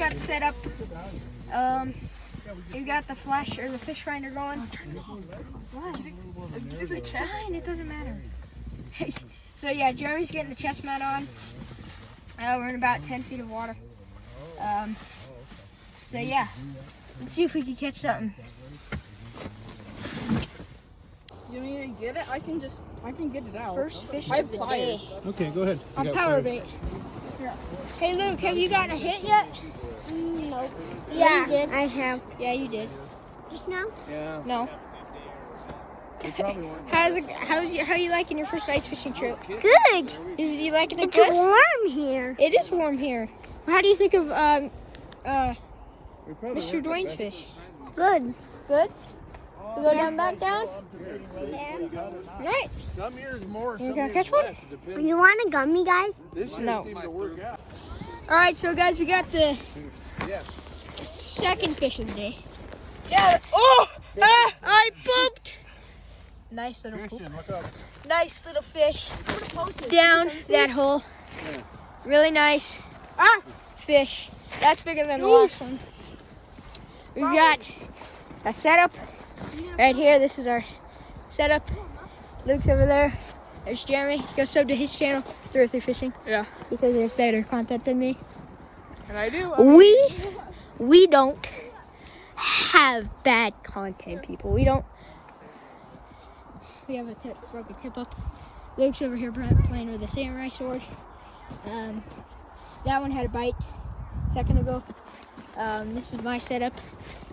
got set up. You got the flash or the fish finder going. What? Do the chest. Fine, it doesn't matter. So yeah, Jeremy's getting the chest mat on. We're in about 10 feet of water. So yeah, let's see if we can catch something. You mean to get it? I can get it out. First fish I of have the day. pliers. Okay, go ahead. On power bait. Yeah. Hey Luke, have you gotten a hit yet? No. Yeah, you did. I have. Yeah, you did. Just now? Yeah. No. They probably weren't. How are you liking your first ice fishing trip? Good. You liking it It's good? warm here. It is warm here. How do you think of We probably Mr. weren't the Dwayne's best. fish? Good. Good? You go down, back down? Right. Some years more, You some gonna years catch one? less. It depends. You want a gummy, guys? This year No. seemed to work out. All right, so guys, we got the Yeah. second fish of the day. Yeah. Oh! Ah, I pooped. Nice little poop. Christian, look up. Nice little fish down that hole. Really nice fish. That's bigger than the last one. We've got a setup right here. This is our setup. Luke's over there. There's Jeremy. Go sub to his channel, Thirsty Fishing. Yeah. He says there's better content than me. And I do. We don't have bad content, people. We don't. We have a broken tip up. Luke's over here playing with a samurai sword. That one had a bite a second ago. This is my setup.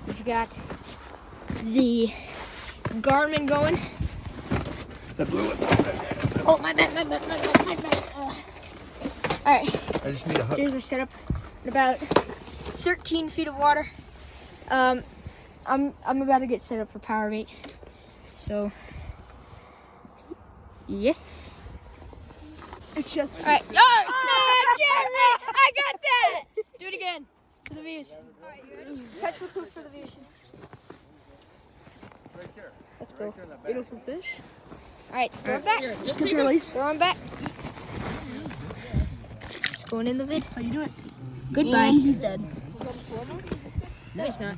We've got the Garmin going. That blew it. Oh, my bad. All right. I just need a hook. Here's our setup. In about 13 feet of water. I'm about to get set up for power bait. So yeah. It's just. All right. Oh, Jeremy! I got that. Do it again for the views. Catch the poop for the views. Right there. Let's go. Beautiful fish. All right, throw it back. Just Good release. Throw him back. It's going in the vid. How you doing? Goodbye. He's dead. No, he's not.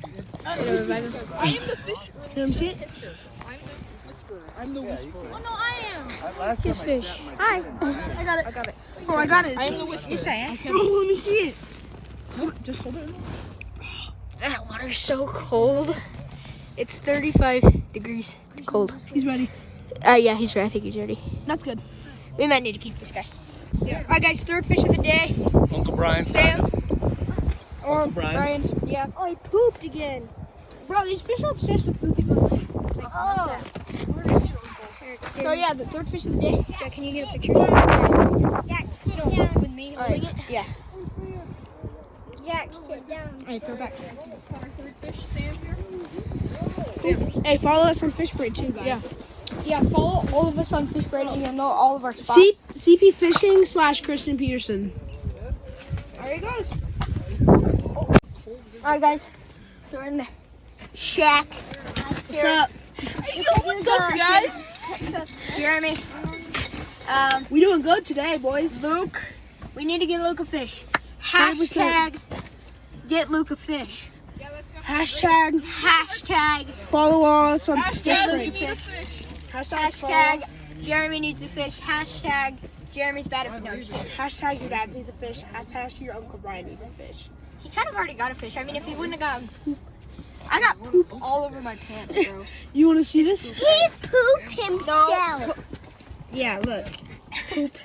It'll revive him. I am the fish. Let me see it. Hisser. I'm the whisperer. I'm the whisperer. Oh no, I am. Last Kiss time fish. I sat Hi. my I got it. I got it. Oh, I got it. I am the whisperer. Yes, I am. Oh, let me see it. Just hold it. That water's so cold. It's 35 degrees cold. He's ready. Yeah, he's ready. I think he's ready. That's good. We might need to keep this guy. Yeah. All right, guys, third fish of the day. Uncle Brian. Sam. Or Brian. Brian. Yeah. Oh, he pooped again. Bro, these fish are obsessed with pooping on land. Like, Oh. so yeah, the third fish of the day. Jack, can you get a picture? Jack, sit down with me. All right. Yeah. Jack, sit down. All right, throw back. Hey, follow us on Fishbraid too, guys. Yeah. Yeah, follow all of us on Fishbraid and you'll know all of our spots. CP Fishing / Kristen Peterson. There he goes. Alright guys, so we're in the shack. What's up? Hey, yo, what's up, guys? Jeremy. We doing good today, boys. Luke. We need to get Luke a fish. 100%. Hashtag get Luke a fish. Hashtag Follow us on Hashtag Fishbraid. give me the fish. Hashtag Jeremy needs a fish. Hashtag Jeremy's bad at fish. Hashtag your dad needs a fish. Hashtag your Uncle Brian needs a fish. He kind of already got a fish. I mean, if he wouldn't have gotten poop. I got poop all over my pants, bro. You want to see this? He pooped himself. Yeah, look. Poop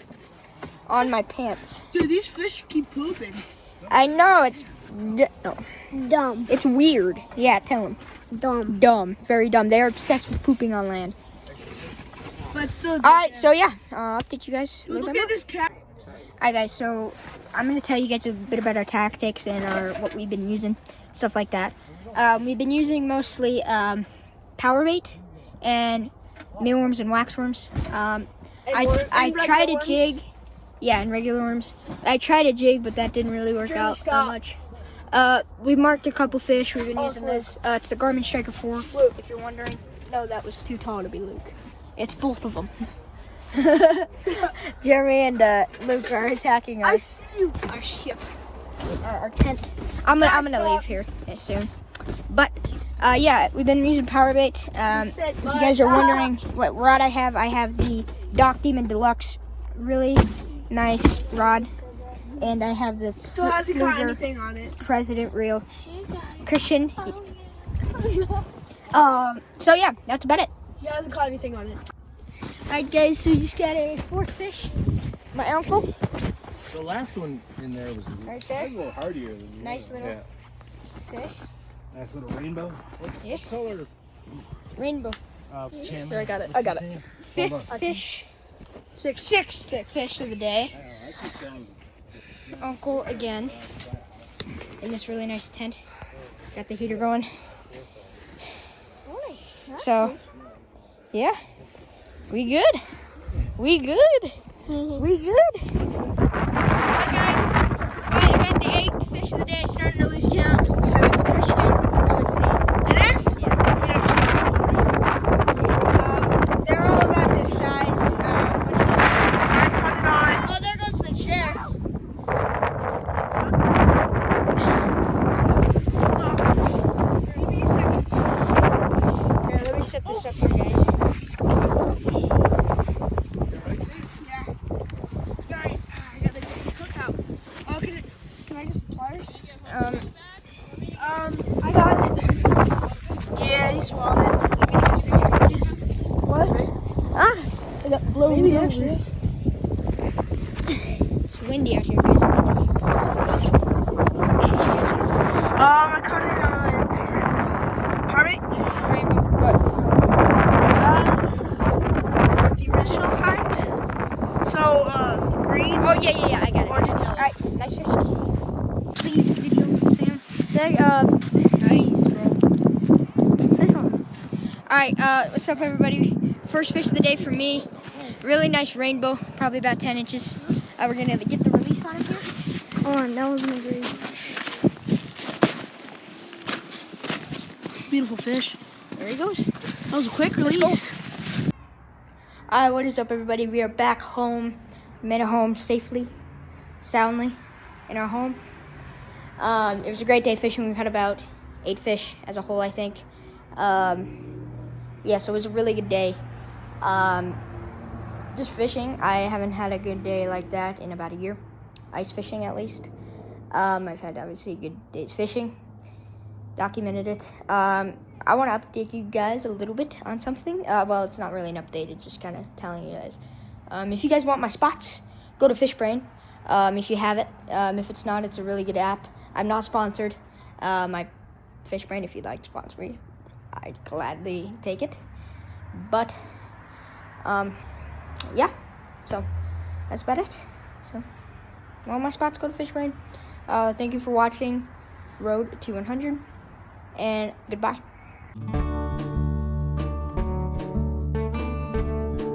on my pants. Dude, these fish keep pooping. I know, it's... No. Dumb. It's weird. Yeah, tell him. Dumb. Dumb. Very dumb. They're obsessed with pooping on land. But still. Alright, so yeah. I'll update you guys a little Look bit at this cat. Alright guys, so I'm going to tell you guys a bit about our tactics and what we've been using. Stuff like that. We've been using mostly power bait and mealworms and waxworms. I tried a jig. Yeah, and regular worms. I tried a jig, but that didn't really work out that much. We marked a couple fish. We've been using this. It's the Garmin Striker 4, if you're wondering. No, that was too tall to be Luke. It's both of them. Jeremy and Luke are attacking our ship. our tent. I'm gonna leave here soon. But yeah, we've been using power bait. If you guys are wondering what rod I have the Doc Demon Deluxe, really nice rod, and I have the Still hasn't caught Fluger anything on it. President Reel Christian. So yeah, that's about it. He hasn't caught anything on it. Alright guys, so we just got a fourth fish. My uncle. The last one in there was Right there. a little hardier than the Nice other. little fish. Nice little rainbow. What Yeah. color? Rainbow. Chandler. There, I got it. What's I got his it. name? Fifth Hold on. fish. Six. Fish of the day. I keep telling you. Uncle again. In this really nice tent. Got the heater going. So, yeah. We good. We good. We good. Alright guys. Alright, I got the 8th fish of the day. Starting to lose count. 7th fish count. No, it's the 8th. It is? Yeah. They're all about this size. I caught it on. Oh, there goes the chair. Here, let me set this up for you guys. Alright, I gotta get this hook out. Oh, can I get some pliers? I got it. Yeah, he swallowed it. What? Ah, I got blown. Maybe actually. it's windy out here, guys. I caught it on. Pardon me? Rainbow. What? The original kind. So, green. Oh, yeah, I got it. Orange and yellow. Alright, nice fish. Please, video, Sam. Say, Nice, bro. say something. Alright, what's up, everybody? First fish of the day for me. Really nice rainbow, probably about 10 inches. We're gonna get the release on him here. Oh, that wasn't a great. Beautiful fish. There he goes. That was a quick release. Alright, what is up, everybody? We are back home. Made it home safely, soundly, in our home. It was a great day fishing. We caught about 8 fish as a whole, I think. Yeah, so it was a really good day. Just fishing. I haven't had a good day like that in about a year. Ice fishing, at least. I've had, obviously, good days fishing. Documented it. I want to update you guys a little bit on something. Well, it's not really an update. It's just kind of telling you guys. If you guys want my spots, go to FishBrain. If you have it. If it's not, it's a really good app. I'm not sponsored. My FishBrain, if you'd like to sponsor me, I'd gladly take it. But, yeah. So, that's about it. So, all my spots, go to FishBrain. Thank you for watching Road to 100. And goodbye.